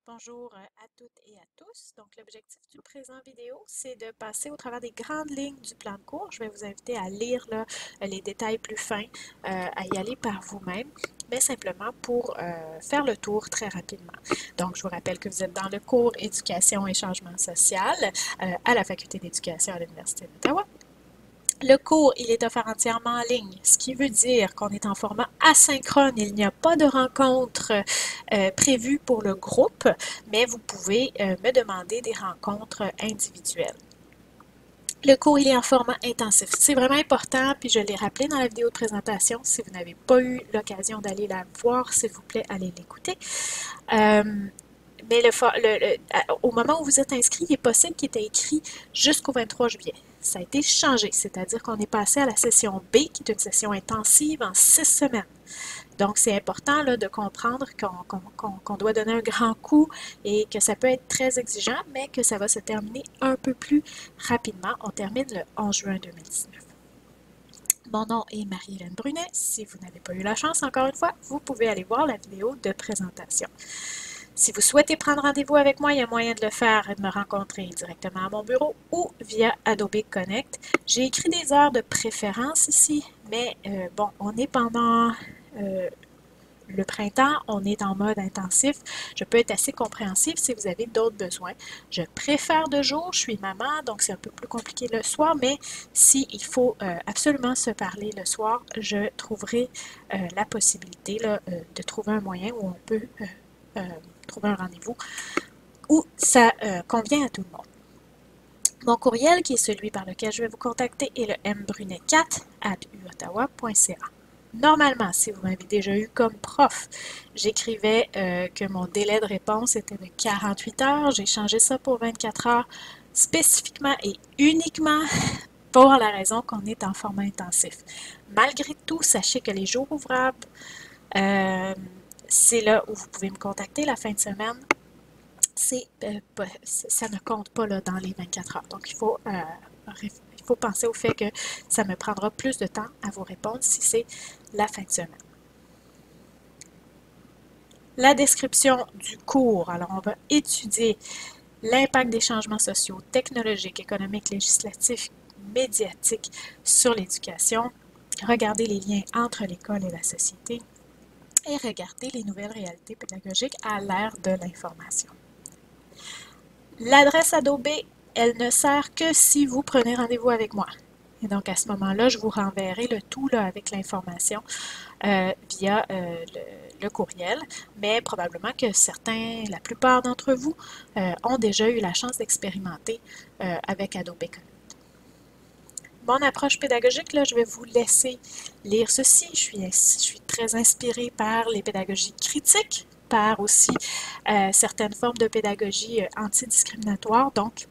Bonjour à toutes et à tous. Donc, l'objectif du présent vidéo, c'est de passer au travers des grandes lignes du plan de cours. Je vais vous inviter à lire là, les détails plus fins, à y aller par vous-même, mais simplement pour faire le tour très rapidement. Donc, je vous rappelle que vous êtes dans le cours Éducation et changement social à la Faculté d'éducation à l'Université d'Ottawa. Le cours, il est offert entièrement en ligne, ce qui veut dire qu'on est en format asynchrone. Il n'y a pas de rencontre prévue pour le groupe, mais vous pouvez me demander des rencontres individuelles. Le cours, il est en format intensif. C'est vraiment important, puis je l'ai rappelé dans la vidéo de présentation. Si vous n'avez pas eu l'occasion d'aller la voir, s'il vous plaît, allez l'écouter. Mais au moment où vous êtes inscrit, il est possible qu'il était écrit jusqu'au 23 juillet. Ça a été changé, c'est-à-dire qu'on est passé à la session B, qui est une session intensive en 6 semaines. Donc, c'est important là, de comprendre qu'on doit donner un grand coup et que ça peut être très exigeant, mais que ça va se terminer un peu plus rapidement. On termine le 11 juin 2019. Mon nom est Marie-Hélène Brunet. Si vous n'avez pas eu la chance, encore une fois, vous pouvez aller voir la vidéo de présentation. Si vous souhaitez prendre rendez-vous avec moi, il y a moyen de le faire et de me rencontrer directement à mon bureau ou via Adobe Connect. J'ai écrit des heures de préférence ici, mais bon, on est pendant le printemps, on est en mode intensif. Je peux être assez compréhensive si vous avez d'autres besoins. Je préfère de jour, je suis maman, donc c'est un peu plus compliqué le soir, mais s'il faut absolument se parler le soir, je trouverai la possibilité là, de trouver un moyen où on peut trouver un rendez-vous où ça convient à tout le monde. Mon courriel, qui est celui par lequel je vais vous contacter, est le mbrunet4@uottawa.ca. Normalement, si vous m'avez déjà eu comme prof, j'écrivais que mon délai de réponse était de 48 heures. J'ai changé ça pour 24 heures, spécifiquement et uniquement pour la raison qu'on est en format intensif. Malgré tout, sachez que les jours ouvrables, c'est là où vous pouvez me contacter la fin de semaine. Ça ne compte pas là, dans les 24 heures. Donc, il faut penser au fait que ça me prendra plus de temps à vous répondre si c'est la fin de semaine. La description du cours. Alors, on va étudier l'impact des changements sociaux, technologiques, économiques, législatifs, médiatiques sur l'éducation, regarder les liens entre l'école et la société et regarder les nouvelles réalités pédagogiques à l'ère de l'information. L'adresse Adobe, elle ne sert que si vous prenez rendez-vous avec moi. Et donc, à ce moment-là, je vous renverrai le tout là, avec l'information via le courriel, mais probablement que la plupart d'entre vous, ont déjà eu la chance d'expérimenter avec Adobe Connect. Mon approche pédagogique, là, je vais vous laisser lire ceci. Je suis très inspirée par les pédagogies critiques, par aussi certaines formes de pédagogie antidiscriminatoire. Donc,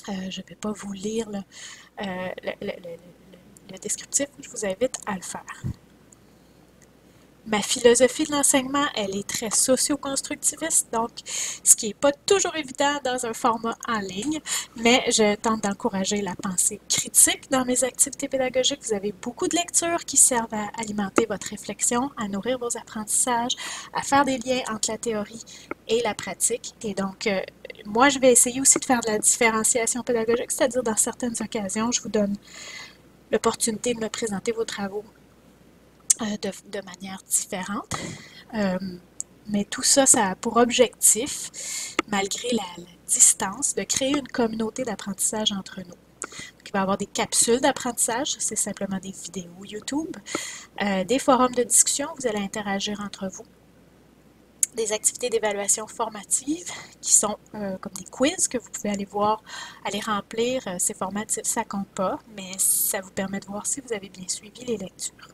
je ne vais pas vous lire là, le descriptif, je vous invite à le faire. Ma philosophie de l'enseignement, elle est très socio-constructiviste, donc ce qui n'est pas toujours évident dans un format en ligne, mais je tente d'encourager la pensée critique dans mes activités pédagogiques. Vous avez beaucoup de lectures qui servent à alimenter votre réflexion, à nourrir vos apprentissages, à faire des liens entre la théorie et la pratique. Et donc, moi, je vais essayer aussi de faire de la différenciation pédagogique, c'est-à-dire dans certaines occasions, je vous donne l'opportunité de me présenter vos travaux de manière différente. Mais tout ça, ça a pour objectif, malgré la distance, de créer une communauté d'apprentissage entre nous. Donc, il va y avoir des capsules d'apprentissage, c'est simplement des vidéos YouTube, des forums de discussion, vous allez interagir entre vous, des activités d'évaluation formative qui sont comme des quiz que vous pouvez aller voir, aller remplir. C'est formatif, ça compte pas, mais ça vous permet de voir si vous avez bien suivi les lectures.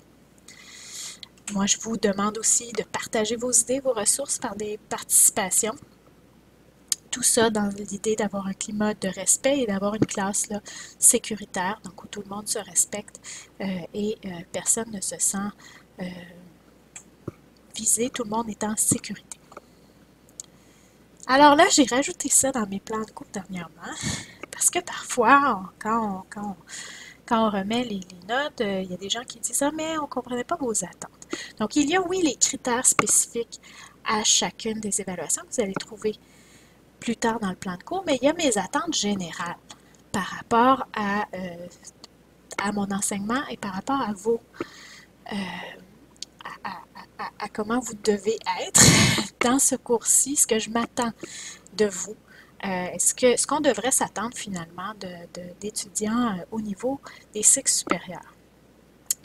Moi, je vous demande aussi de partager vos idées, vos ressources par des participations. Tout ça dans l'idée d'avoir un climat de respect et d'avoir une classe là, sécuritaire, donc où tout le monde se respecte et personne ne se sent visé, tout le monde est en sécurité. Alors là, j'ai rajouté ça dans mes plans de cours dernièrement, parce que parfois, quand on remet les notes, il y a des gens qui disent « Ah, mais on ne comprenait pas vos attentes ». Donc, il y a, oui, les critères spécifiques à chacune des évaluations que vous allez trouver plus tard dans le plan de cours, mais il y a mes attentes générales par rapport à mon enseignement et par rapport à vos, à comment vous devez être dans ce cours-ci, ce que je m'attends de vous. Ce qu'on devrait s'attendre finalement d'étudiants au niveau des cycles supérieurs.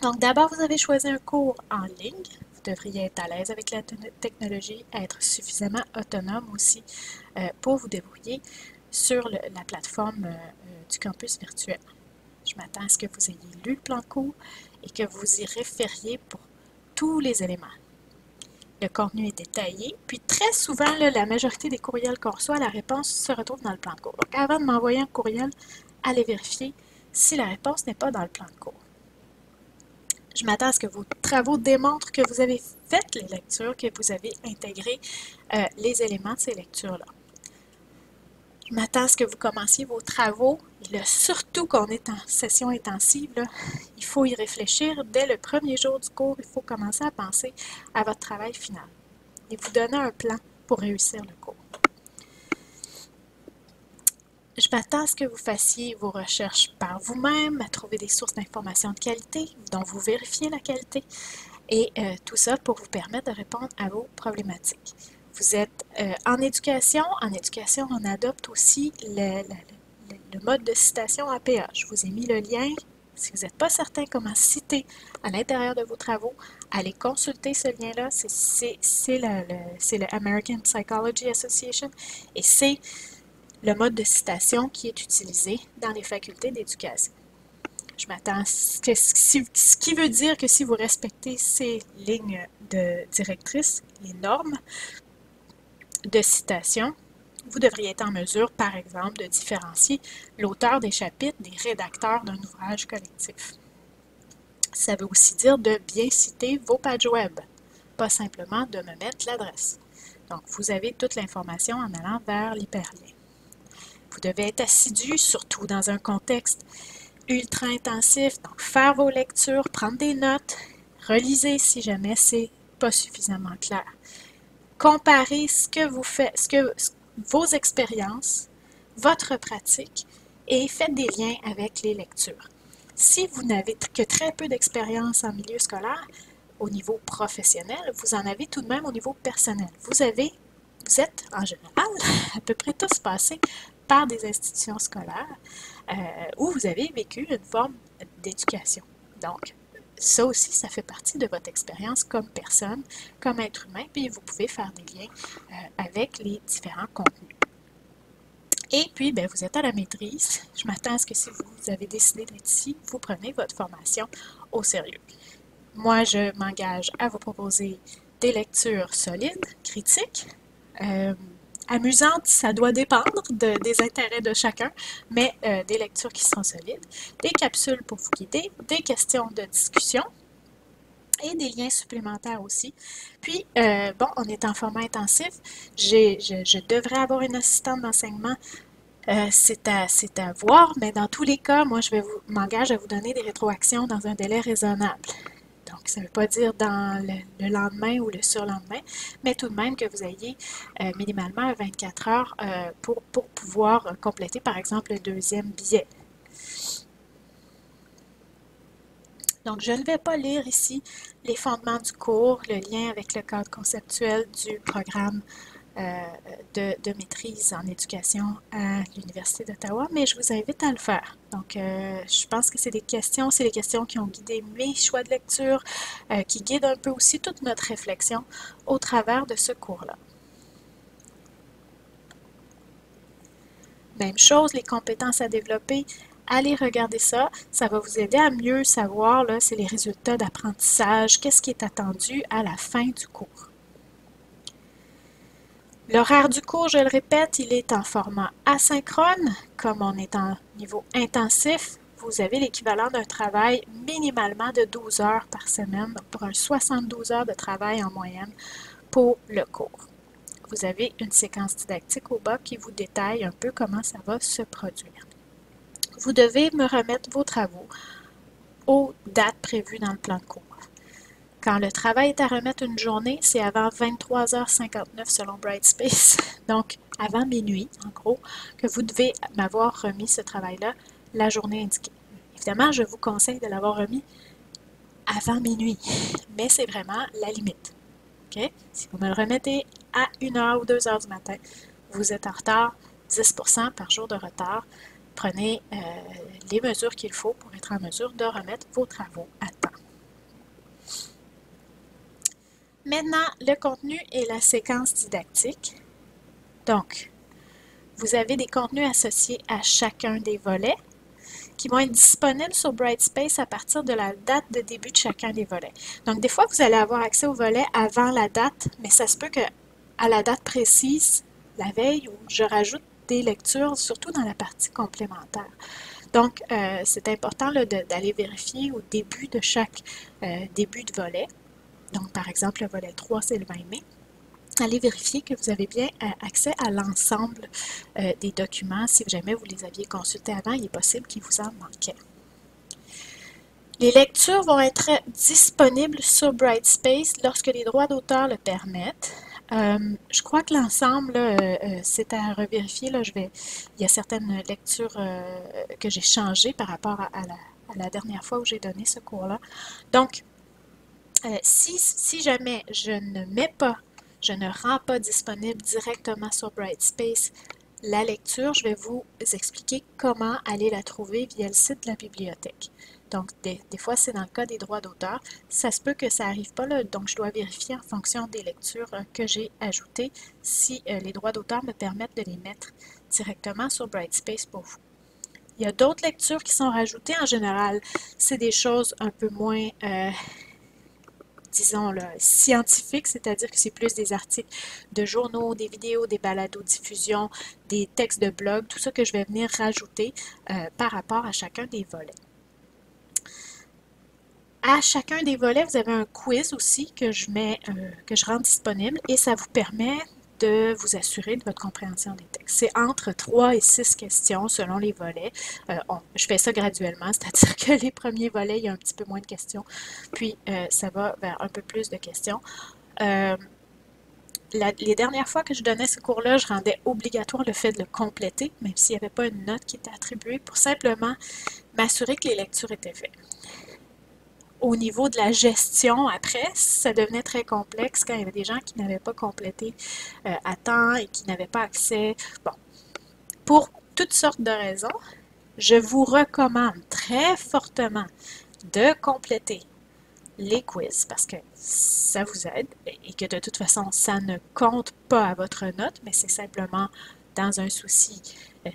Donc d'abord, vous avez choisi un cours en ligne. Vous devriez être à l'aise avec la technologie, être suffisamment autonome aussi pour vous débrouiller sur la plateforme du campus virtuel. Je m'attends à ce que vous ayez lu le plan de cours et que vous y référiez pour tous les éléments. Le contenu est détaillé, puis très souvent, là, la majorité des courriels qu'on reçoit, la réponse se retrouve dans le plan de cours. Donc, avant de m'envoyer un courriel, allez vérifier si la réponse n'est pas dans le plan de cours. Je m'attends à ce que vos travaux démontrent que vous avez fait les lectures, que vous avez intégré les éléments de ces lectures-là. Je m'attends à ce que vous commenciez vos travaux, et là, surtout qu'on est en session intensive, là, il faut y réfléchir dès le premier jour du cours, il faut commencer à penser à votre travail final et vous donner un plan pour réussir le cours. Je m'attends à ce que vous fassiez vos recherches par vous-même, à trouver des sources d'informations de qualité dont vous vérifiez la qualité et tout ça pour vous permettre de répondre à vos problématiques. Vous êtes en éducation. En éducation, on adopte aussi le mode de citation APA. Je vous ai mis le lien. Si vous n'êtes pas certain comment citer à l'intérieur de vos travaux, allez consulter ce lien-là. C'est le American Psychology Association et c'est le mode de citation qui est utilisé dans les facultés d'éducation. Je m'attends à ce qui veut dire que si vous respectez ces lignes directrices, les normes de citation, vous devriez être en mesure, par exemple, de différencier l'auteur des chapitres des rédacteurs d'un ouvrage collectif. Ça veut aussi dire de bien citer vos pages web, pas simplement de me mettre l'adresse. Donc, vous avez toute l'information en allant vers l'hyperlien. Vous devez être assidu, surtout dans un contexte ultra intensif, donc faire vos lectures, prendre des notes, relisez si jamais c'est pas suffisamment clair. Comparez ce que vous faites, vos expériences, votre pratique et faites des liens avec les lectures. Si vous n'avez que très peu d'expérience en milieu scolaire, au niveau professionnel, vous en avez tout de même au niveau personnel. Vous êtes en général à peu près tous passés par des institutions scolaires où vous avez vécu une forme d'éducation. Donc, ça aussi, ça fait partie de votre expérience comme personne, comme être humain, puis vous pouvez faire des liens avec les différents contenus. Et puis, bien, vous êtes à la maîtrise. Je m'attends à ce que si vous avez décidé d'être ici, vous prenez votre formation au sérieux. Moi, je m'engage à vous proposer des lectures solides, critiques, amusantes, ça doit dépendre des intérêts de chacun, mais des lectures qui sont solides, des capsules pour vous guider, des questions de discussion et des liens supplémentaires aussi. Puis, bon, on est en format intensif. Je devrais avoir une assistante d'enseignement. C'est à voir, mais dans tous les cas, moi, m'engage à vous donner des rétroactions dans un délai raisonnable. Donc, ça ne veut pas dire dans le lendemain ou le surlendemain, mais tout de même que vous ayez minimalement 24 heures pour pouvoir compléter, par exemple, le deuxième billet. Donc, je ne vais pas lire ici les fondements du cours, le lien avec le cadre conceptuel du programme de maîtrise en éducation à l'Université d'Ottawa, mais je vous invite à le faire. Donc, je pense que c'est les questions qui ont guidé mes choix de lecture, qui guident un peu aussi toute notre réflexion au travers de ce cours-là. Même chose, les compétences à développer. Allez regarder ça, ça va vous aider à mieux savoir, là, c'est les résultats d'apprentissage, qu'est-ce qui est attendu à la fin du cours. L'horaire du cours, je le répète, il est en format asynchrone. Comme on est en niveau intensif, vous avez l'équivalent d'un travail minimalement de 12 heures par semaine, pour un 72 heures de travail en moyenne pour le cours. Vous avez une séquence didactique au bas qui vous détaille un peu comment ça va se produire. Vous devez me remettre vos travaux aux dates prévues dans le plan de cours. Quand le travail est à remettre une journée, c'est avant 23h59 selon Brightspace, donc avant minuit, en gros, que vous devez m'avoir remis ce travail-là la journée indiquée. Évidemment, je vous conseille de l'avoir remis avant minuit, mais c'est vraiment la limite. Okay? Si vous me le remettez à 1h ou 2h du matin, vous êtes en retard, 10% par jour de retard. Prenez les mesures qu'il faut pour être en mesure de remettre vos travaux à temps. Maintenant, le contenu et la séquence didactique. Donc, vous avez des contenus associés à chacun des volets qui vont être disponibles sur Brightspace à partir de la date de début de chacun des volets. Donc, des fois, vous allez avoir accès au volet avant la date, mais ça se peut que à la date précise, la veille, où je rajoute des lectures, surtout dans la partie complémentaire. Donc, c'est important d'aller vérifier au début de chaque début de volet. Donc, par exemple, le volet 3, c'est le 20 mai. Allez vérifier que vous avez bien accès à l'ensemble des documents. Si jamais vous les aviez consultés avant, il est possible qu'il vous en manquait. Les lectures vont être disponibles sur Brightspace lorsque les droits d'auteur le permettent. Je crois que l'ensemble, c'est à revérifier. Là, il y a certaines lectures que j'ai changées par rapport à la dernière fois où j'ai donné ce cours-là. Donc, si jamais je ne rends pas disponible directement sur Brightspace la lecture, je vais vous expliquer comment aller la trouver via le site de la bibliothèque. Donc, des fois, c'est dans le cas des droits d'auteur. Ça se peut que ça n'arrive pas là, donc je dois vérifier en fonction des lectures que j'ai ajoutées si les droits d'auteur me permettent de les mettre directement sur Brightspace pour vous. Il y a d'autres lectures qui sont rajoutées. En général, c'est des choses un peu moins disons, là, scientifiques, c'est-à-dire que c'est plus des articles de journaux, des vidéos, des balados-diffusions, des textes de blog, tout ça que je vais venir rajouter par rapport à chacun des volets. À chacun des volets, vous avez un quiz aussi que je rends disponible et ça vous permet de vous assurer de votre compréhension des textes. C'est entre 3 et 6 questions selon les volets. Je fais ça graduellement, c'est-à-dire que les premiers volets, il y a un petit peu moins de questions, puis ça va vers un peu plus de questions. Les dernières fois que je donnais ce cours-là, je rendais obligatoire le fait de le compléter, même s'il n'y avait pas une note qui était attribuée, pour simplement m'assurer que les lectures étaient faites. Au niveau de la gestion, après, ça devenait très complexe quand il y avait des gens qui n'avaient pas complété à temps et qui n'avaient pas accès. Bon, pour toutes sortes de raisons, je vous recommande très fortement de compléter les quiz parce que ça vous aide et que de toute façon, ça ne compte pas à votre note, mais c'est simplement dans un souci,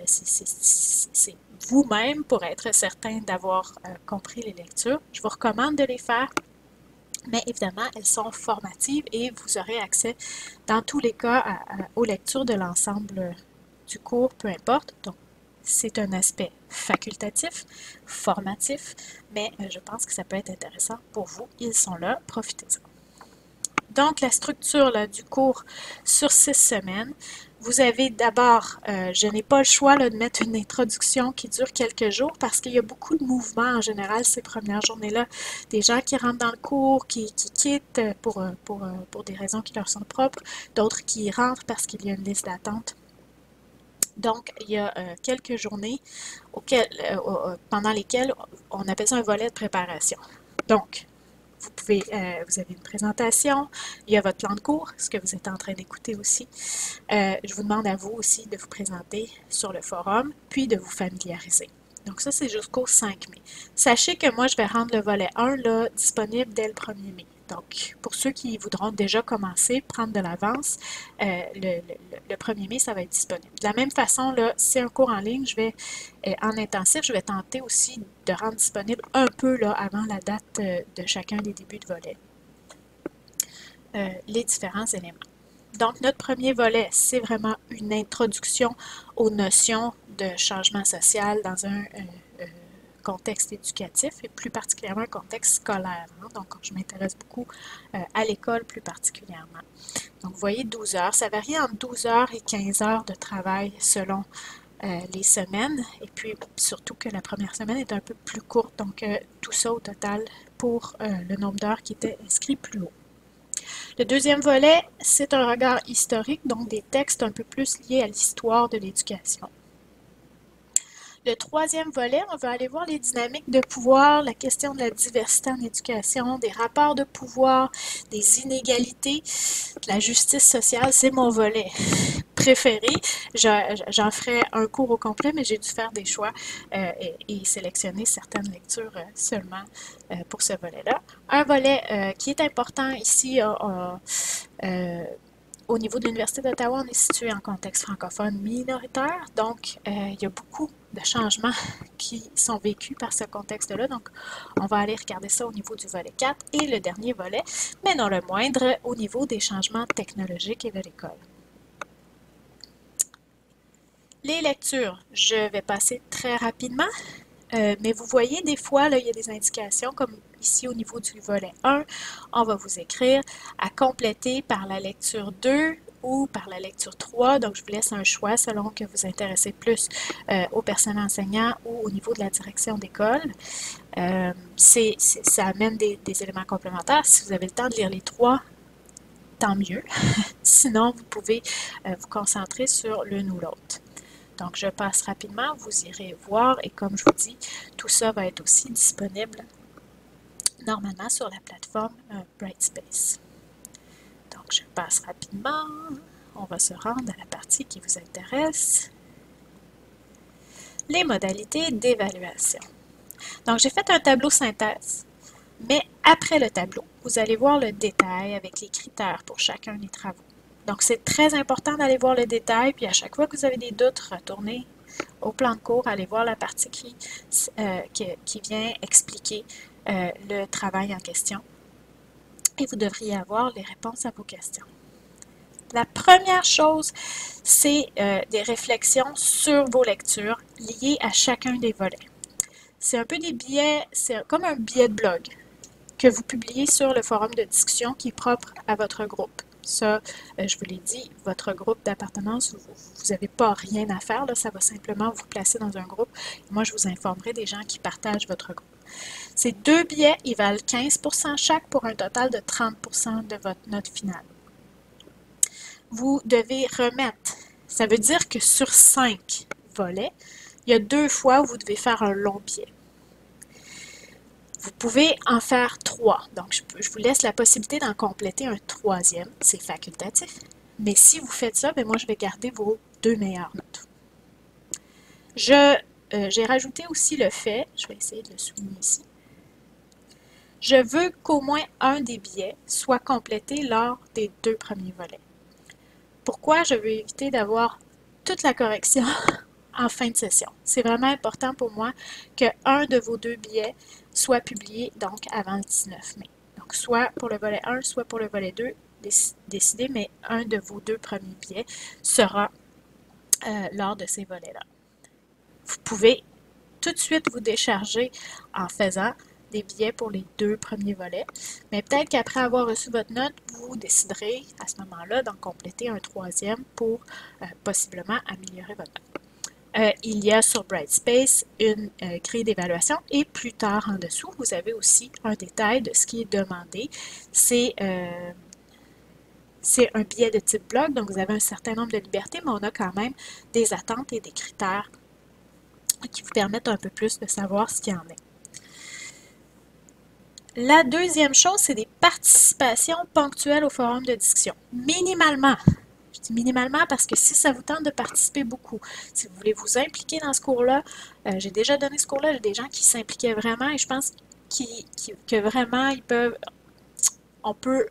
c'est vous-même pour être certain d'avoir compris les lectures. Je vous recommande de les faire, mais évidemment, elles sont formatives et vous aurez accès dans tous les cas aux lectures de l'ensemble du cours, peu importe. Donc, c'est un aspect facultatif, formatif, mais je pense que ça peut être intéressant pour vous. Ils sont là, profitez-en. Donc, la structure là, du cours sur 6 semaines, vous avez d'abord, je n'ai pas le choix là, de mettre une introduction qui dure quelques jours parce qu'il y a beaucoup de mouvements en général ces premières journées-là. Des gens qui rentrent dans le cours, qui quittent pour des raisons qui leur sont propres, d'autres qui rentrent parce qu'il y a une liste d'attente. Donc, il y a quelques journées pendant lesquelles on appelle ça un volet de préparation. Donc, vous avez une présentation, il y a votre plan de cours, ce que vous êtes en train d'écouter aussi. Je vous demande à vous aussi de vous présenter sur le forum, puis de vous familiariser. Donc ça, c'est jusqu'au 5 mai. Sachez que moi, je vais rendre le volet 1 là, disponible dès le 1er mai. Donc, pour ceux qui voudront déjà commencer, prendre de l'avance, le 1er mai, ça va être disponible. De la même façon, là, si c'est un cours en ligne, en intensif, je vais tenter aussi de rendre disponible un peu là, avant la date de chacun des débuts de volet les différents éléments. Donc, notre premier volet, c'est vraiment une introduction aux notions de changement social dans un contexte éducatif et plus particulièrement un contexte scolaire. Hein? Donc, je m'intéresse beaucoup à l'école plus particulièrement. Donc, vous voyez, 12 heures. Ça varie entre 12 heures et 15 heures de travail selon les semaines. Et puis, surtout que la première semaine est un peu plus courte. Donc, tout ça au total pour le nombre d'heures qui était inscrit plus haut. Le deuxième volet, c'est un regard historique, donc des textes un peu plus liés à l'histoire de l'éducation. Le troisième volet, on va aller voir les dynamiques de pouvoir, la question de la diversité en éducation, des rapports de pouvoir, des inégalités, de la justice sociale. C'est mon volet préféré. J'en ferai un cours au complet, mais j'ai dû faire des choix et sélectionner certaines lectures seulement pour ce volet-là. Un volet qui est important ici au niveau de l'Université d'Ottawa, on est situé en contexte francophone minoritaire, donc il y a beaucoup de changements qui sont vécus par ce contexte-là. Donc, on va aller regarder ça au niveau du volet 4 et le dernier volet, mais non le moindre, au niveau des changements technologiques et de l'école. Les lectures, je vais passer très rapidement, mais vous voyez des fois, là, il y a des indications comme ici au niveau du volet 1, on va vous écrire à compléter par la lecture 2 ou par la lecture 3. Donc, je vous laisse un choix selon que vous intéressez plus au personnel enseignant ou au niveau de la direction d'école. Ça amène des éléments complémentaires. Si vous avez le temps de lire les trois, tant mieux. Sinon, vous pouvez vous concentrer sur l'une ou l'autre. Donc, je passe rapidement, vous irez voir et comme je vous dis, tout ça va être aussi disponible normalement sur la plateforme Brightspace. Donc, je passe rapidement. On va se rendre à la partie qui vous intéresse. Les modalités d'évaluation. Donc, j'ai fait un tableau synthèse, mais après le tableau, vous allez voir le détail avec les critères pour chacun des travaux. Donc, c'est très important d'aller voir le détail, puis à chaque fois que vous avez des doutes, retournez au plan de cours, allez voir la partie qui vient expliquer le travail en question. Et vous devriez avoir les réponses à vos questions. La première chose, c'est des réflexions sur vos lectures liées à chacun des volets. C'est un peu des billets, c'est comme un billet de blog que vous publiez sur le forum de discussion qui est propre à votre groupe. Ça, je vous l'ai dit, votre groupe d'appartenance, vous n'avez pas rien à faire, là, ça va simplement vous placer dans un groupe. Moi, je vous informerai des gens qui partagent votre groupe. Ces deux billets, ils valent 15% chaque pour un total de 30% de votre note finale. Vous devez remettre, ça veut dire que sur 5 volets, il y a 2 fois où vous devez faire un long billet. Vous pouvez en faire 3. Donc, je vous laisse la possibilité d'en compléter un 3e. C'est facultatif. Mais si vous faites ça, bien moi, je vais garder vos 2 meilleures notes. J'ai rajouté aussi le fait, je vais essayer de le souligner ici, je veux qu'au moins un des billets soit complété lors des 2 premiers volets. Pourquoi je veux éviter d'avoir toute la correction en fin de session? C'est vraiment important pour moi qu'un de vos 2 billets soit publié donc avant le 19 mai. Donc, soit pour le volet 1, soit pour le volet 2, décidez, mais un de vos 2 premiers billets sera lors de ces volets-là. Vous pouvez tout de suite vous décharger en faisant des billets pour les 2 premiers volets, mais peut-être qu'après avoir reçu votre note, vous déciderez à ce moment-là d'en compléter un 3e pour possiblement améliorer votre note. Il y a sur Brightspace une grille d'évaluation et plus tard en dessous, vous avez aussi un détail de ce qui est demandé. C'est un billet de type blog, donc vous avez un certain nombre de libertés, mais on a quand même des attentes et des critères qui vous permettent un peu plus de savoir ce qu'il y en est. La deuxième chose, c'est des participations ponctuelles au forum de discussion. Minimalement. Je dis minimalement parce que si ça vous tente de participer beaucoup, si vous voulez vous impliquer dans ce cours-là, j'ai déjà donné ce cours-là, j'ai des gens qui s'impliquaient vraiment et je pense que vraiment on peut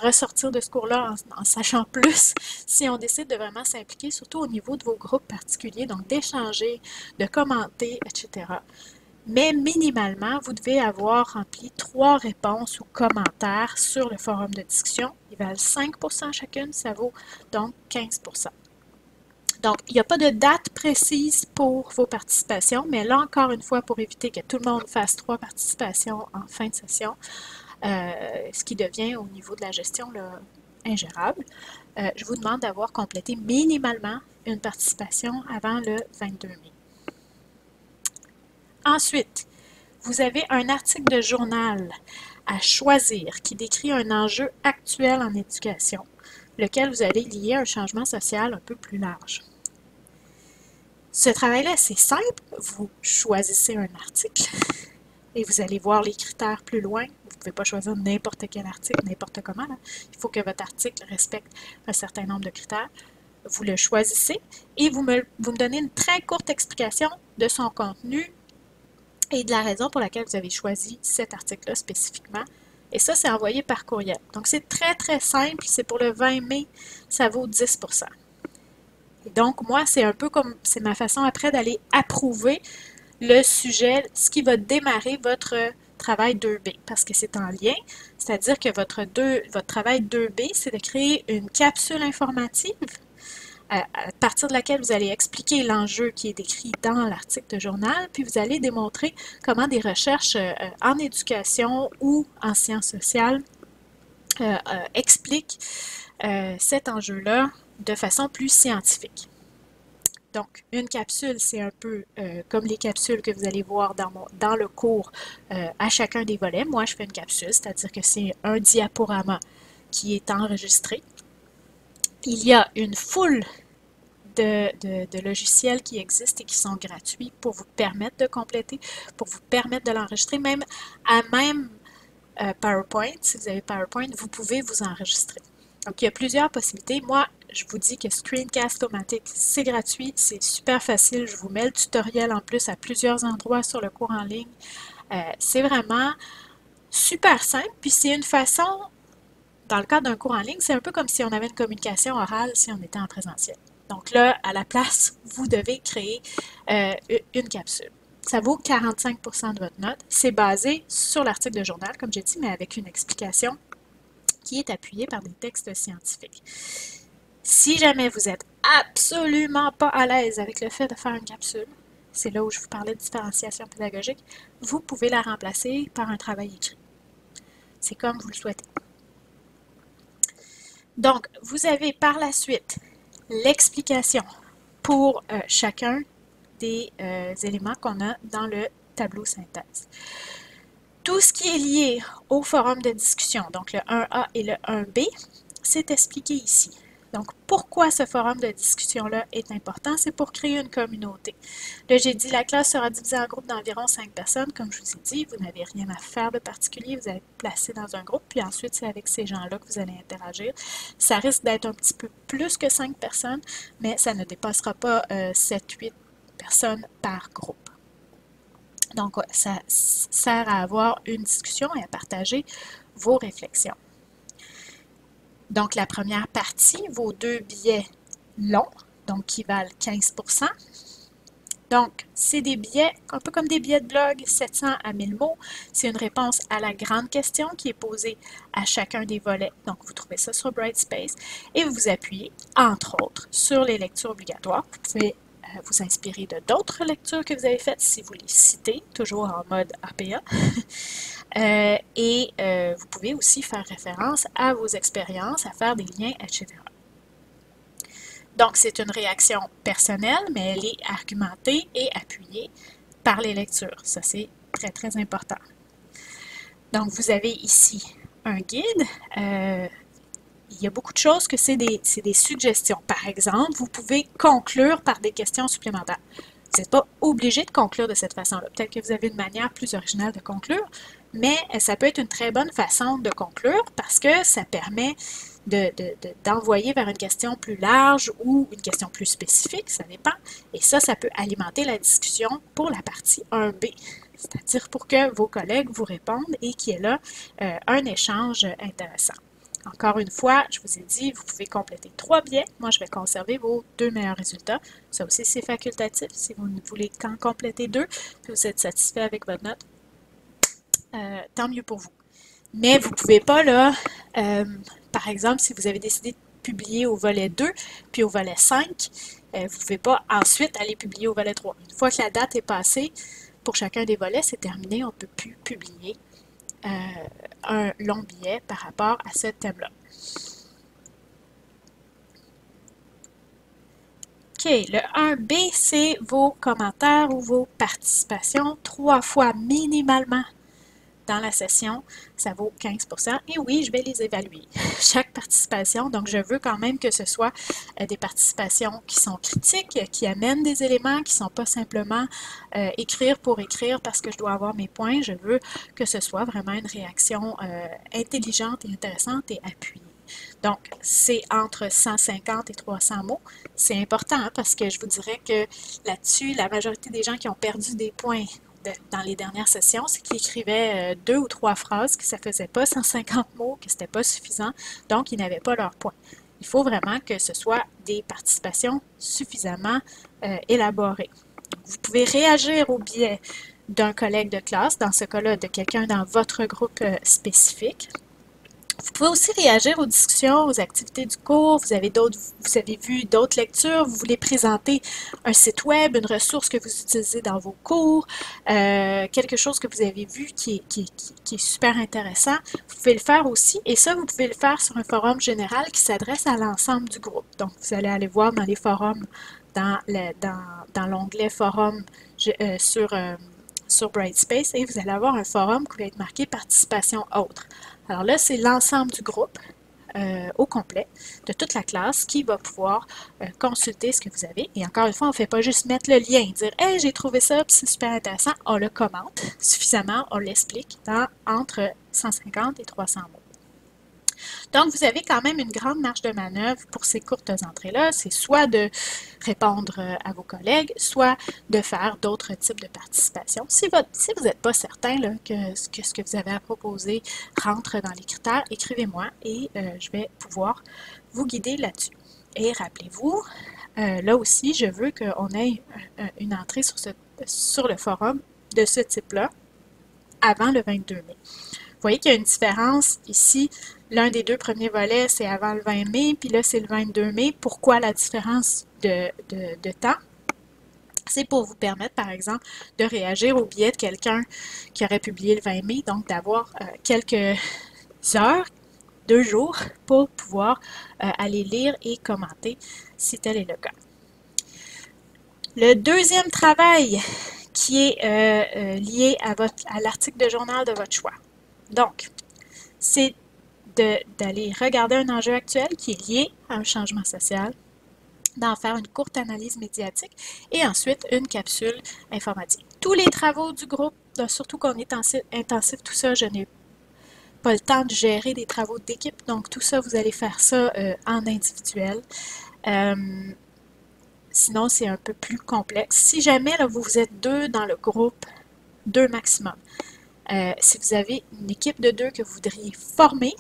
ressortir de ce cours-là en sachant plus si on décide de vraiment s'impliquer, surtout au niveau de vos groupes particuliers, donc d'échanger, de commenter, etc. Mais minimalement, vous devez avoir rempli 3 réponses ou commentaires sur le forum de discussion. Ils valent 5% chacune, ça vaut donc 15%. Donc, il n'y a pas de date précise pour vos participations, mais là, encore une fois, pour éviter que tout le monde fasse 3 participations en fin de session, ce qui devient au niveau de la gestion là, ingérable, je vous demande d'avoir complété minimalement une participation avant le 22 mai. Ensuite, vous avez un article de journal à choisir qui décrit un enjeu actuel en éducation, lequel vous allez lier à un changement social un peu plus large. Ce travail-là, c'est simple. Vous choisissez un article et vous allez voir les critères plus loin. Vous ne pouvez pas choisir n'importe quel article, n'importe comment. Là. Il faut que votre article respecte un certain nombre de critères. Vous le choisissez et vous me donnez une très courte explication de son contenu et de la raison pour laquelle vous avez choisi cet article-là spécifiquement. Et ça, c'est envoyé par courriel. Donc, c'est très, très simple. C'est pour le 20 mai. Ça vaut 10 %. Et donc, moi, c'est un peu comme, c'est ma façon après d'aller approuver le sujet, ce qui va démarrer votre travail 2B, parce que c'est en lien, c'est-à-dire que votre travail 2B, c'est de créer une capsule informative à partir de laquelle vous allez expliquer l'enjeu qui est décrit dans l'article de journal, puis vous allez démontrer comment des recherches en éducation ou en sciences sociales expliquent cet enjeu-là de façon plus scientifique. Donc, une capsule, c'est un peu comme les capsules que vous allez voir dans le cours à chacun des volets. Moi, je fais une capsule, c'est-à-dire que c'est un diaporama qui est enregistré. Il y a une foule de logiciels qui existent et qui sont gratuits pour vous permettre de compléter, pour vous permettre de l'enregistrer, même PowerPoint. Si vous avez PowerPoint, vous pouvez vous enregistrer. Donc, il y a plusieurs possibilités. Moi, je vous dis que Screencast-O-Matic, c'est gratuit, c'est super facile. Je vous mets le tutoriel en plus à plusieurs endroits sur le cours en ligne. C'est vraiment super simple. Puis, c'est une façon, dans le cadre d'un cours en ligne, c'est un peu comme si on avait une communication orale si on était en présentiel. Donc là, à la place, vous devez créer une capsule. Ça vaut 45 % de votre note. C'est basé sur l'article de journal, comme j'ai dit, mais avec une explication qui est appuyée par des textes scientifiques. Si jamais vous êtes absolument pas à l'aise avec le fait de faire une capsule, c'est là où je vous parlais de différenciation pédagogique, vous pouvez la remplacer par un travail écrit. C'est comme vous le souhaitez. Donc, vous avez par la suite l'explication pour chacun des éléments qu'on a dans le tableau synthèse. Tout ce qui est lié au forum de discussion, donc le 1A et le 1B, c'est expliqué ici. Donc, pourquoi ce forum de discussion-là est important? C'est pour créer une communauté. Là, j'ai dit, la classe sera divisée en groupes d'environ 5 personnes. Comme je vous ai dit, vous n'avez rien à faire de particulier. Vous allez être placé dans un groupe, puis ensuite, c'est avec ces gens-là que vous allez interagir. Ça risque d'être un petit peu plus que 5 personnes, mais ça ne dépassera pas 7-8 personnes par groupe. Donc, ça sert à avoir une discussion et à partager vos réflexions. Donc, la première partie, vos 2 billets longs, donc qui valent 15 %. Donc, c'est des billets, un peu comme des billets de blog, 700 à 1000 mots. C'est une réponse à la grande question qui est posée à chacun des volets. Donc, vous trouvez ça sur Brightspace et vous vous appuyez, entre autres, sur les lectures obligatoires. Vous pouvez vous inspirer de d'autres lectures que vous avez faites si vous les citez, toujours en mode APA. Vous pouvez aussi faire référence à vos expériences, à faire des liens, etc. Donc, c'est une réaction personnelle, mais elle est argumentée et appuyée par les lectures. Ça, c'est très, très important. Donc, vous avez ici un guide. Il y a beaucoup de choses que c'est des suggestions. Par exemple, vous pouvez conclure par des questions supplémentaires. Vous n'êtes pas obligé de conclure de cette façon-là. Peut-être que vous avez une manière plus originale de conclure, mais ça peut être une très bonne façon de conclure parce que ça permet d'envoyer vers une question plus large ou une question plus spécifique, ça dépend. Et ça peut alimenter la discussion pour la partie 1B, c'est-à-dire pour que vos collègues vous répondent et qu'il y ait là un échange intéressant. Encore une fois, je vous ai dit, vous pouvez compléter 3 billets. Moi, je vais conserver vos 2 meilleurs résultats. Ça aussi, c'est facultatif. Si vous ne voulez qu'en compléter 2, si vous êtes satisfait avec votre note, tant mieux pour vous. Mais vous ne pouvez pas, là, par exemple, si vous avez décidé de publier au volet 2, puis au volet 5, vous ne pouvez pas ensuite aller publier au volet 3. Une fois que la date est passée, pour chacun des volets, c'est terminé, on ne peut plus publier un long billet par rapport à ce thème-là. le 1B, c'est vos commentaires ou vos participations 3 fois minimalement dans la session, ça vaut 15%. Et oui, je vais les évaluer, chaque participation. Donc, je veux quand même que ce soit des participations qui sont critiques, qui amènent des éléments, qui ne sont pas simplement écrire pour écrire parce que je dois avoir mes points. Je veux que ce soit vraiment une réaction intelligente et intéressante et appuyée. Donc, c'est entre 150 et 300 mots. C'est important hein, parce que je vous dirais que là-dessus, la majorité des gens qui ont perdu des points dans les dernières sessions, c'est qu'ils écrivaient 2 ou 3 phrases, que ça ne faisait pas 150 mots, que ce n'était pas suffisant, donc ils n'avaient pas leur point. Il faut vraiment que ce soit des participations suffisamment élaborées. Vous pouvez réagir au biais d'un collègue de classe, dans ce cas-là, de quelqu'un dans votre groupe spécifique. Vous pouvez aussi réagir aux discussions, aux activités du cours. Vous avez vu d'autres lectures. Vous voulez présenter un site web, une ressource que vous utilisez dans vos cours, quelque chose que vous avez vu qui est super intéressant. Vous pouvez le faire aussi. Et ça, vous pouvez le faire sur un forum général qui s'adresse à l'ensemble du groupe. Donc, vous allez aller voir dans les forums, dans l'onglet forum sur Brightspace et vous allez avoir un forum qui va être marqué participation autre. Alors là, c'est l'ensemble du groupe au complet, de toute la classe, qui va pouvoir consulter ce que vous avez. Et encore une fois, on ne fait pas juste mettre le lien, dire « Hey, j'ai trouvé ça, puis c'est super intéressant ». On le commente suffisamment, on l'explique entre 150 et 300 mots. Donc, vous avez quand même une grande marge de manœuvre pour ces courtes entrées-là. C'est soit de répondre à vos collègues, soit de faire d'autres types de participation. Si vous n'êtes pas certain là, que ce que vous avez à proposer rentre dans les critères, écrivez-moi et je vais pouvoir vous guider là-dessus. Et rappelez-vous, là aussi, je veux qu'on ait une entrée sur le forum de ce type-là avant le 22 mai. Vous voyez qu'il y a une différence ici. L'un des 2 premiers volets, c'est avant le 20 mai, puis là, c'est le 22 mai. Pourquoi la différence de temps? C'est pour vous permettre, par exemple, de réagir au biais de quelqu'un qui aurait publié le 20 mai, donc d'avoir quelques heures, 2 jours, pour pouvoir aller lire et commenter si tel est le cas. Le deuxième travail qui est lié à l'article de journal de votre choix. Donc, c'est d'aller regarder un enjeu actuel qui est lié à un changement social, d'en faire une courte analyse médiatique et ensuite une capsule informatique. Tous les travaux du groupe, surtout qu'on est intensif, tout ça, je n'ai pas le temps de gérer des travaux d'équipe, donc tout ça, vous allez faire ça en individuel. Sinon, c'est un peu plus complexe. Si jamais là, vous êtes 2 dans le groupe, 2 maximum, si vous avez une équipe de 2 que vous voudriez former,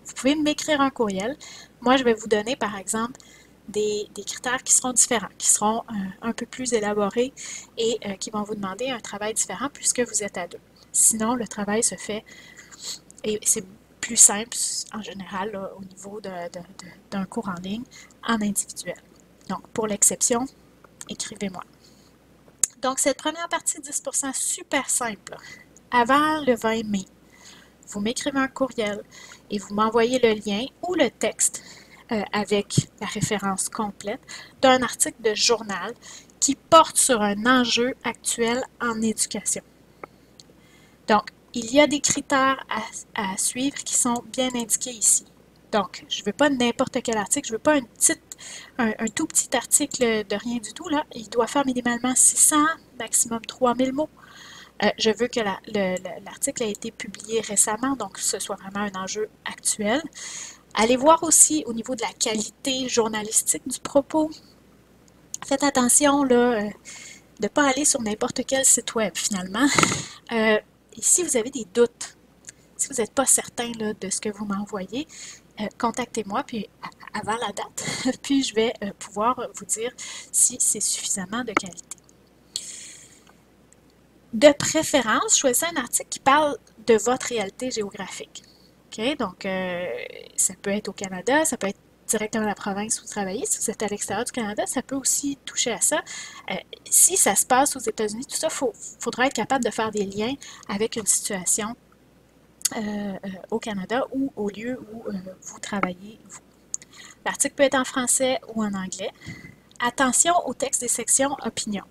vous pouvez m'écrire un courriel. Moi, je vais vous donner, par exemple, des critères qui seront différents, qui seront un peu plus élaborés et qui vont vous demander un travail différent puisque vous êtes à 2. Sinon, le travail se fait, et c'est plus simple en général là, au niveau d'un cours en ligne, en individuel. Donc, pour l'exception, écrivez-moi. Donc, cette première partie, 10%, super simple. Avant le 20 mai, vous m'écrivez un courriel et vous m'envoyez le lien ou le texte avec la référence complète d'un article de journal qui porte sur un enjeu actuel en éducation. Donc, il y a des critères à suivre qui sont bien indiqués ici. Donc, je ne veux pas n'importe quel article, je ne veux pas un tout petit article de rien du tout. Là. Il doit faire minimalement 600, maximum 3000 mots. Je veux que l'article ait été publié récemment, donc que ce soit vraiment un enjeu actuel. Allez voir aussi au niveau de la qualité journalistique du propos. Faites attention là, de ne pas aller sur n'importe quel site web finalement. Et si vous avez des doutes, si vous n'êtes pas certain là, de ce que vous m'envoyez, contactez-moi puis avant la date, puis je vais pouvoir vous dire si c'est suffisamment de qualité. De préférence, choisissez un article qui parle de votre réalité géographique. Okay? Donc, ça peut être au Canada, ça peut être directement à la province où vous travaillez. Si vous êtes à l'extérieur du Canada, ça peut aussi toucher à ça. Si ça se passe aux États-Unis, tout ça, il faudra être capable de faire des liens avec une situation au Canada ou au lieu où vous travaillez, vous. L'article peut être en français ou en anglais. attention au texte des sections opinions.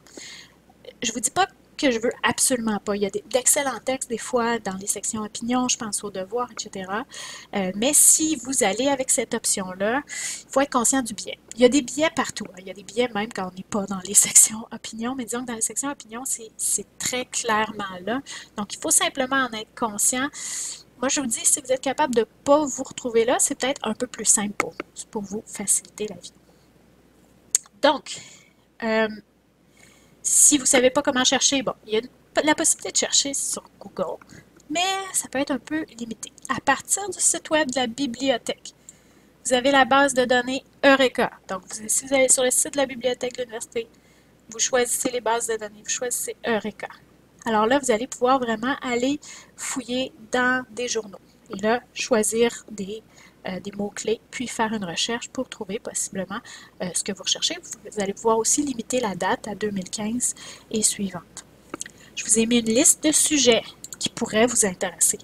Je vous dis pas que je veux absolument pas. Il y a d'excellents textes des fois dans les sections opinions, je pense aux devoirs, etc. Mais si vous allez avec cette option-là, il faut être conscient du biais. Il y a des biais partout. Il y a des biais même quand on n'est pas dans les sections opinions, mais disons que dans les sections opinions, c'est très clairement là. Donc, il faut simplement en être conscient. Moi, je vous dis, si vous êtes capable de ne pas vous retrouver là, c'est peut-être un peu plus simple pour vous faciliter la vie. Donc, si vous ne savez pas comment chercher, bon, il y a la possibilité de chercher sur Google, mais ça peut être un peu limité. À partir du site web de la bibliothèque, vous avez la base de données Eureka. Donc, si vous allez sur le site de la bibliothèque de l'université, vous choisissez les bases de données, vous choisissez Eureka. Alors là, vous allez pouvoir vraiment aller fouiller dans des journaux et là, choisir des mots-clés, puis faire une recherche pour trouver possiblement ce que vous recherchez. Vous allez pouvoir aussi limiter la date à 2015 et suivante. Je vous ai mis une liste de sujets qui pourraient vous intéresser.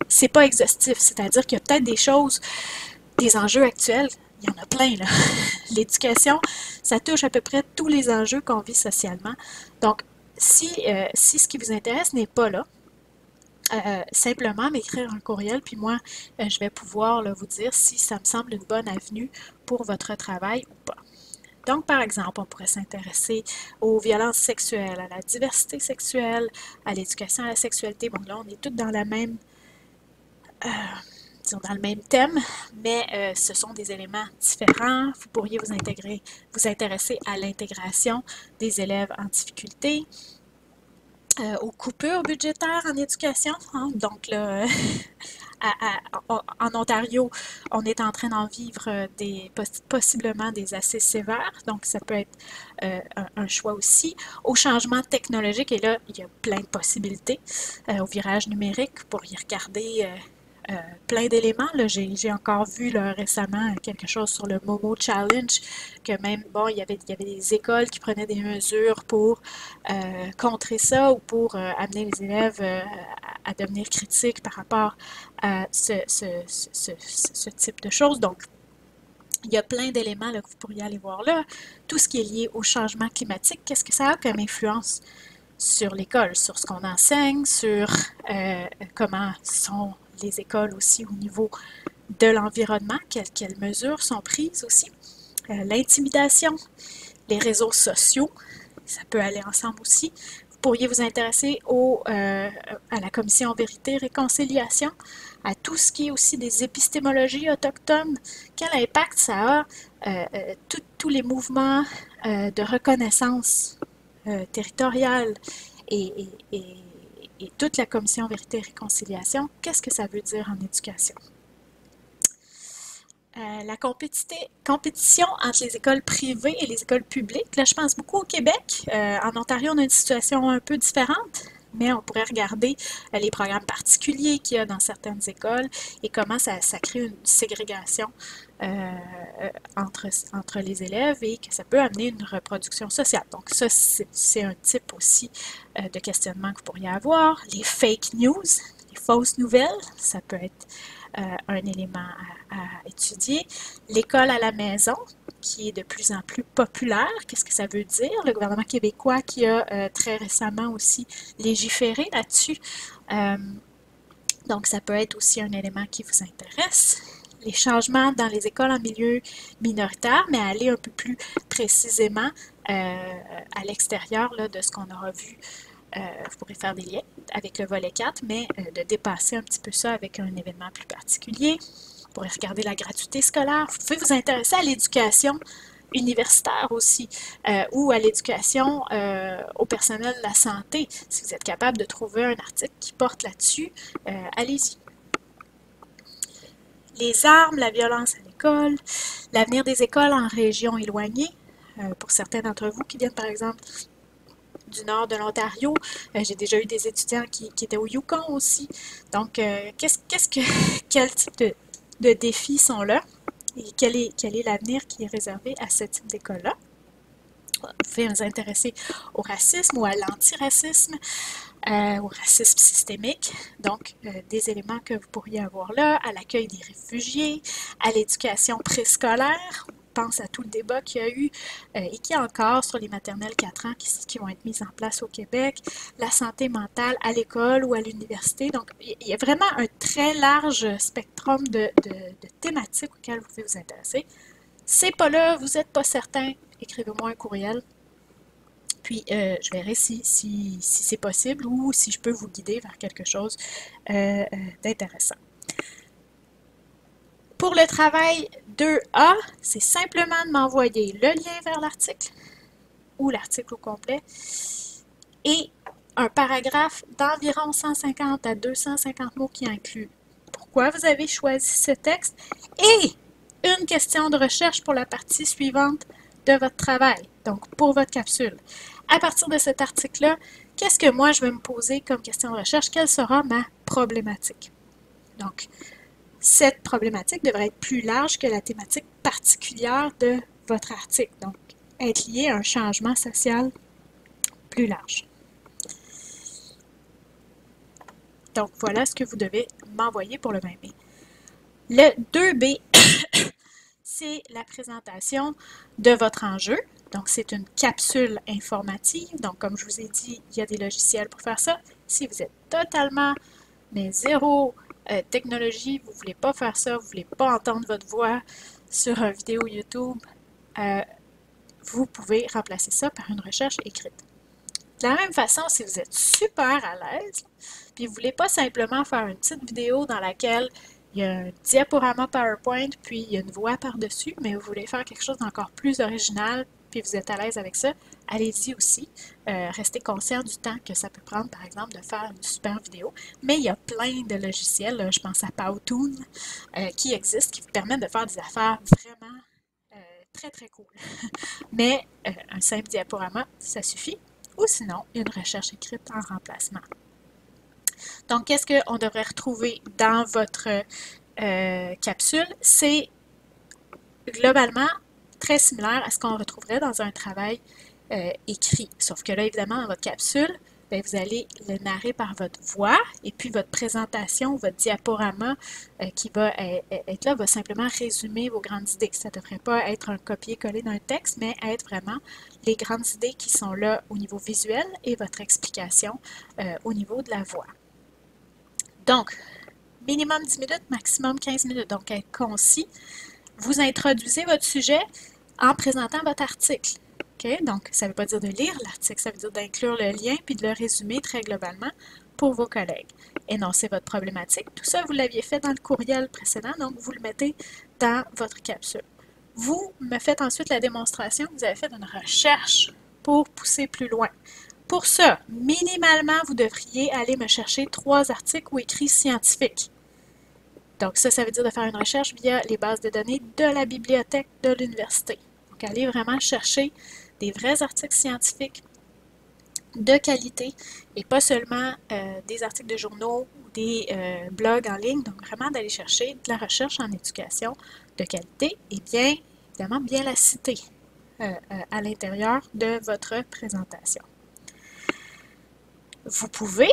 C'est pas exhaustif, c'est-à-dire qu'il y a peut-être des choses, des enjeux actuels, il y en a plein là. L'éducation, ça touche à peu près tous les enjeux qu'on vit socialement. Donc, si ce qui vous intéresse n'est pas là, simplement m'écrire un courriel, puis moi, je vais pouvoir là, vous dire si ça me semble une bonne avenue pour votre travail ou pas. Donc, par exemple, on pourrait s'intéresser aux violences sexuelles, à la diversité sexuelle, à l'éducation à la sexualité. Bon, là, on est toutes dans la même, disons, dans le même thème, mais ce sont des éléments différents. Vous pourriez vous intéresser à l'intégration des élèves en difficulté, aux coupures budgétaires en éducation. Hein? Donc, là, en Ontario, on est en train d'en vivre possiblement des assez sévères. Donc, ça peut être un choix aussi. Au changement technologique, et là, il y a plein de possibilités. Au virage numérique, pour y regarder plein d'éléments. J'ai encore vu là, récemment quelque chose sur le Momo Challenge, que même, bon, il y avait des écoles qui prenaient des mesures pour contrer ça ou pour amener les élèves à devenir critiques par rapport à ce type de choses. Donc, il y a plein d'éléments que vous pourriez aller voir là. Tout ce qui est lié au changement climatique, qu'est-ce que ça a comme influence sur l'école, sur ce qu'on enseigne, sur comment sont les écoles aussi au niveau de l'environnement, quelles mesures sont prises aussi. L'intimidation, les réseaux sociaux, ça peut aller ensemble aussi. Vous pourriez vous intéresser à la commission Vérité et Réconciliation, à tout ce qui est aussi des épistémologies autochtones. Quel impact ça a, tous les mouvements de reconnaissance territoriale et toute la commission Vérité et Réconciliation, qu'est-ce que ça veut dire en éducation? La compétition entre les écoles privées et les écoles publiques, là je pense beaucoup au Québec. En Ontario, on a une situation un peu différente, mais on pourrait regarder les programmes particuliers qu'il y a dans certaines écoles et comment ça crée une ségrégation entre les élèves et que ça peut amener une reproduction sociale. Donc ça, c'est un type aussi de questionnement que vous pourriez avoir. Les fake news, les fausses nouvelles, ça peut être un élément à étudier. L'école à la maison, qui est de plus en plus populaire. Qu'est-ce que ça veut dire? Le gouvernement québécois qui a très récemment aussi légiféré là-dessus. Donc, ça peut être aussi un élément qui vous intéresse. Les changements dans les écoles en milieu minoritaire, mais aller un peu plus précisément à l'extérieur de ce qu'on aura vu. Vous pourrez faire des liens avec le volet 4, mais de dépasser un petit peu ça avec un événement plus particulier. Vous pourrez regarder la gratuité scolaire. Vous pouvez vous intéresser à l'éducation universitaire aussi, ou à l'éducation au personnel de la santé. Si vous êtes capable de trouver un article qui porte là-dessus, allez-y. Les armes, la violence à l'école, l'avenir des écoles en région éloignée. Pour certains d'entre vous qui viennent, par exemple, du nord de l'Ontario. J'ai déjà eu des étudiants qui étaient au Yukon aussi. Donc, quel type de défis sont là et quel est l'avenir qui est réservé à ce type d'école-là? Vous pouvez vous intéresser au racisme ou à l'antiracisme, au racisme systémique, donc des éléments que vous pourriez avoir là, à l'accueil des réfugiés, à l'éducation préscolaire, pense à tout le débat qu'il y a eu et qu'il y a encore sur les maternelles 4 ans qui vont être mises en place au Québec, la santé mentale à l'école ou à l'université. Donc, il y a vraiment un très large spectrum de thématiques auxquelles vous pouvez vous intéresser. C'est pas là, vous n'êtes pas certain, écrivez-moi un courriel. Puis, je verrai si c'est possible ou si je peux vous guider vers quelque chose d'intéressant. Pour le travail 2A, c'est simplement de m'envoyer le lien vers l'article ou l'article au complet et un paragraphe d'environ 150 à 250 mots qui inclut pourquoi vous avez choisi ce texte et une question de recherche pour la partie suivante de votre travail, donc pour votre capsule. À partir de cet article-là, qu'est-ce que moi je vais me poser comme question de recherche? Quelle sera ma problématique? Donc, cette problématique devrait être plus large que la thématique particulière de votre article. Donc, être lié à un changement social plus large. Donc, voilà ce que vous devez m'envoyer pour le 20 mai. Le 2B, c'est la présentation de votre enjeu. Donc, c'est une capsule informative. Donc, comme je vous ai dit, il y a des logiciels pour faire ça. Si vous êtes totalement, mais zéro technologie, vous ne voulez pas faire ça, vous ne voulez pas entendre votre voix sur une vidéo YouTube, vous pouvez remplacer ça par une recherche écrite. De la même façon, si vous êtes super à l'aise, puis vous ne voulez pas simplement faire une petite vidéo dans laquelle il y a un diaporama PowerPoint, puis il y a une voix par-dessus, mais vous voulez faire quelque chose d'encore plus original, puis vous êtes à l'aise avec ça, allez-y aussi. Restez conscient du temps que ça peut prendre, par exemple, de faire une super vidéo. Mais il y a plein de logiciels, là, je pense à Powtoon, qui existent, qui vous permettent de faire des affaires vraiment très, très cool. Mais un simple diaporama, ça suffit. Ou sinon, une recherche écrite en remplacement. Donc, qu'est-ce qu'on devrait retrouver dans votre capsule? C'est globalement très similaire à ce qu'on retrouverait dans un travail écrit. Sauf que là, évidemment, dans votre capsule, bien, vous allez le narrer par votre voix et puis votre présentation, votre diaporama qui va être là, va simplement résumer vos grandes idées. Ça ne devrait pas être un copier-coller d'un texte, mais être vraiment les grandes idées qui sont là au niveau visuel et votre explication au niveau de la voix. Donc, minimum 10 minutes, maximum 15 minutes. Donc, être concis. Vous introduisez votre sujet en présentant votre article. Okay? Donc, ça ne veut pas dire de lire l'article, ça veut dire d'inclure le lien puis de le résumer très globalement pour vos collègues. Énoncez votre problématique. Tout ça, vous l'aviez fait dans le courriel précédent, donc vous le mettez dans votre capsule. Vous me faites ensuite la démonstration que vous avez fait une recherche pour pousser plus loin. Pour ça, minimalement, vous devriez aller me chercher 3 articles ou écrits scientifiques. Donc ça veut dire de faire une recherche via les bases de données de la bibliothèque de l'université. Donc, allez vraiment chercher des vrais articles scientifiques de qualité et pas seulement des articles de journaux ou des blogs en ligne. Donc, vraiment d'aller chercher de la recherche en éducation de qualité et bien, évidemment, bien la citer à l'intérieur de votre présentation. Vous pouvez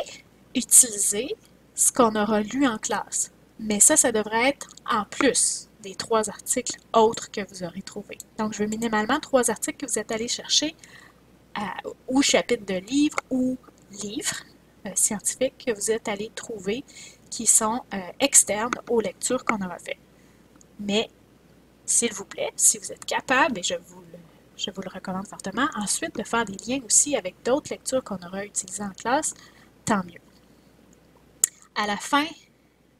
utiliser ce qu'on aura lu en classe, mais ça devrait être en plus des 3 articles autres que vous aurez trouvés. Donc, je veux minimalement 3 articles que vous êtes allés chercher ou chapitres de livres ou livres scientifiques que vous êtes allés trouver qui sont externes aux lectures qu'on aura faites. Mais, s'il vous plaît, si vous êtes capable, et je vous le recommande fortement, ensuite de faire des liens aussi avec d'autres lectures qu'on aura utilisées en classe, tant mieux. À la fin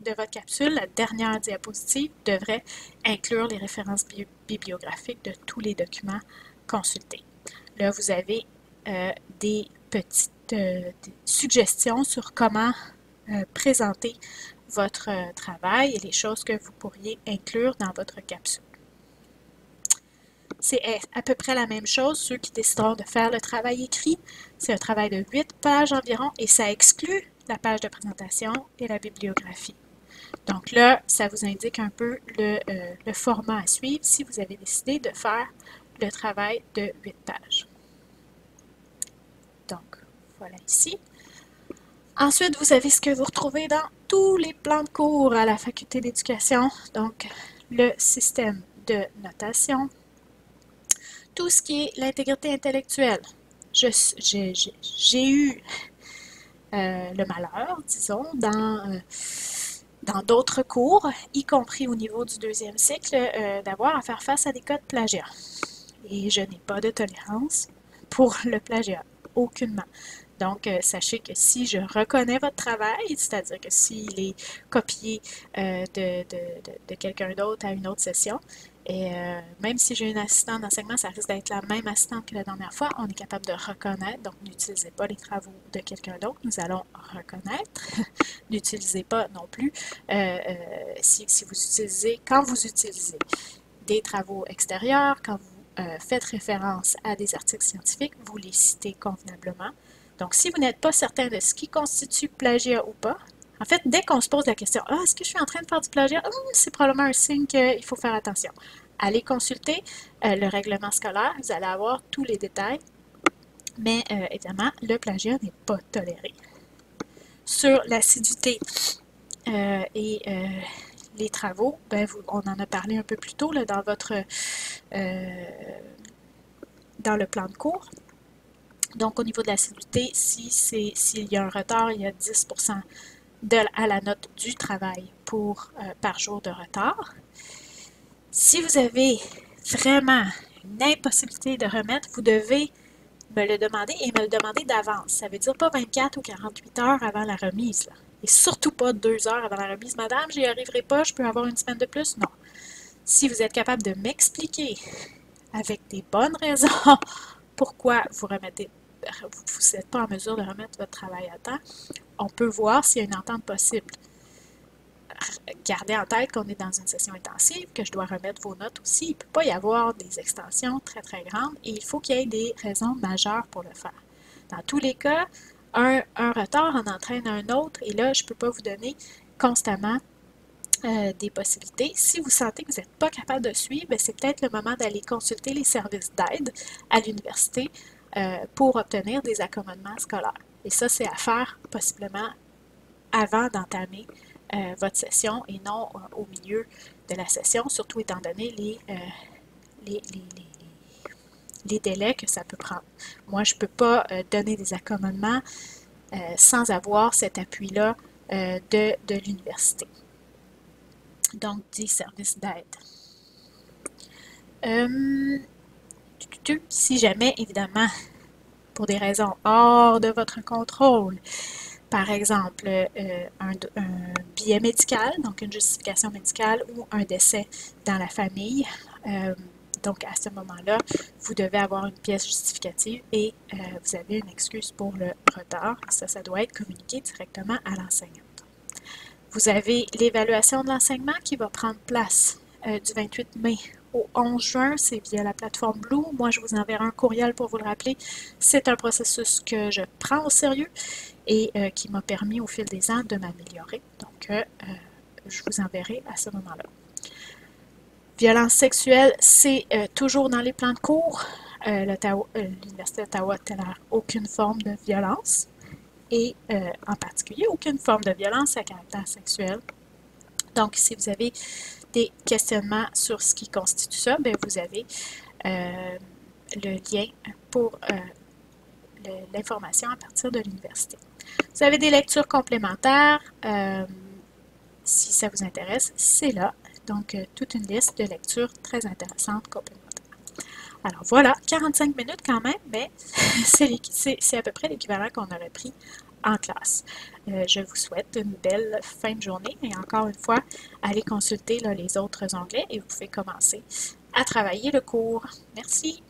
de votre capsule, la dernière diapositive devrait inclure les références bibliographiques de tous les documents consultés. Là, vous avez des petites des suggestions sur comment présenter votre travail et les choses que vous pourriez inclure dans votre capsule. C'est à peu près la même chose, ceux qui décideront de faire le travail écrit. C'est un travail de 8 pages environ et ça exclut la page de présentation et la bibliographie. Donc là, ça vous indique un peu le format à suivre si vous avez décidé de faire le travail de 8 pages. Donc, voilà ici. Ensuite, vous avez ce que vous retrouvez dans tous les plans de cours à la Faculté d'éducation. Donc, le système de notation, Tout ce qui est l'intégrité intellectuelle. J'ai eu le malheur, disons, dans d'autres cours, y compris au niveau du deuxième cycle, d'avoir à faire face à des cas de plagiat. Et je n'ai pas de tolérance pour le plagiat, aucunement. Donc, sachez que si je reconnais votre travail, c'est-à-dire que s'il est copié de quelqu'un d'autre à une autre session, et même si j'ai une assistante d'enseignement, ça risque d'être la même assistante que la dernière fois, on est capable de reconnaître, donc n'utilisez pas les travaux de quelqu'un d'autre, nous allons reconnaître. N'utilisez pas non plus, si vous utilisez, quand vous utilisez des travaux extérieurs, quand vous faites référence à des articles scientifiques, vous les citez convenablement. Donc, si vous n'êtes pas certain de ce qui constitue plagiat ou pas, en fait, dès qu'on se pose la question « Ah, est-ce que je suis en train de faire du plagiat? C'est probablement un signe qu'il faut faire attention. » Allez consulter le règlement scolaire, vous allez avoir tous les détails, mais évidemment, le plagiat n'est pas toléré. Sur l'assiduité et les travaux, ben, on en a parlé un peu plus tôt là, dans le plan de cours. Donc, au niveau de l'assiduité, s'il y a un retard, il y a 10% à la note du travail par jour de retard. Si vous avez vraiment une impossibilité de remettre, vous devez me le demander et me le demander d'avance. Ça veut dire pas 24 ou 48 heures avant la remise, là. Et surtout pas 2 heures avant la remise. Madame, j'y arriverai pas, je peux avoir une semaine de plus? Non. Si vous êtes capable de m'expliquer avec des bonnes raisons pourquoi vous n'êtes pas en mesure de remettre votre travail à temps, on peut voir s'il y a une entente possible. Gardez en tête qu'on est dans une session intensive, que je dois remettre vos notes aussi. Il ne peut pas y avoir des extensions très très grandes et il faut qu'il y ait des raisons majeures pour le faire. Dans tous les cas, un retard en entraîne un autre et là, je ne peux pas vous donner constamment des possibilités. Si vous sentez que vous n'êtes pas capable de suivre, c'est peut-être le moment d'aller consulter les services d'aide à l'université pour obtenir des accommodements scolaires. Et ça, c'est à faire possiblement avant d'entamer votre session et non au milieu de la session, surtout étant donné les délais que ça peut prendre. Moi, je ne peux pas donner des accommodements sans avoir cet appui-là de l'université. Donc, des services d'aide. Si jamais, évidemment, pour des raisons hors de votre contrôle, par exemple, un billet médical, donc une justification médicale ou un décès dans la famille. Donc, à ce moment-là, vous devez avoir une pièce justificative et vous avez une excuse pour le retard. Ça doit être communiqué directement à l'enseignante. Vous avez l'évaluation de l'enseignement qui va prendre place du 28 mai au 11 juin, c'est via la plateforme Blue. Moi, je vous enverrai un courriel pour vous le rappeler. C'est un processus que je prends au sérieux et qui m'a permis au fil des ans de m'améliorer. Donc, je vous enverrai à ce moment-là. Violence sexuelle, c'est toujours dans les plans de cours. L'Université d'Ottawa tolère aucune forme de violence et en particulier aucune forme de violence à caractère sexuel. Donc, si vous avez des questionnements sur ce qui constitue ça, bien, vous avez le lien pour l'information à partir de l'université. Vous avez des lectures complémentaires, si ça vous intéresse, c'est là. Donc, toute une liste de lectures très intéressantes complémentaires. Alors voilà, 45 minutes quand même, mais c'est à peu près l'équivalent qu'on aurait pris en classe. Je vous souhaite une belle fin de journée et encore une fois, allez consulter là, les autres onglets et vous pouvez commencer à travailler le cours. Merci!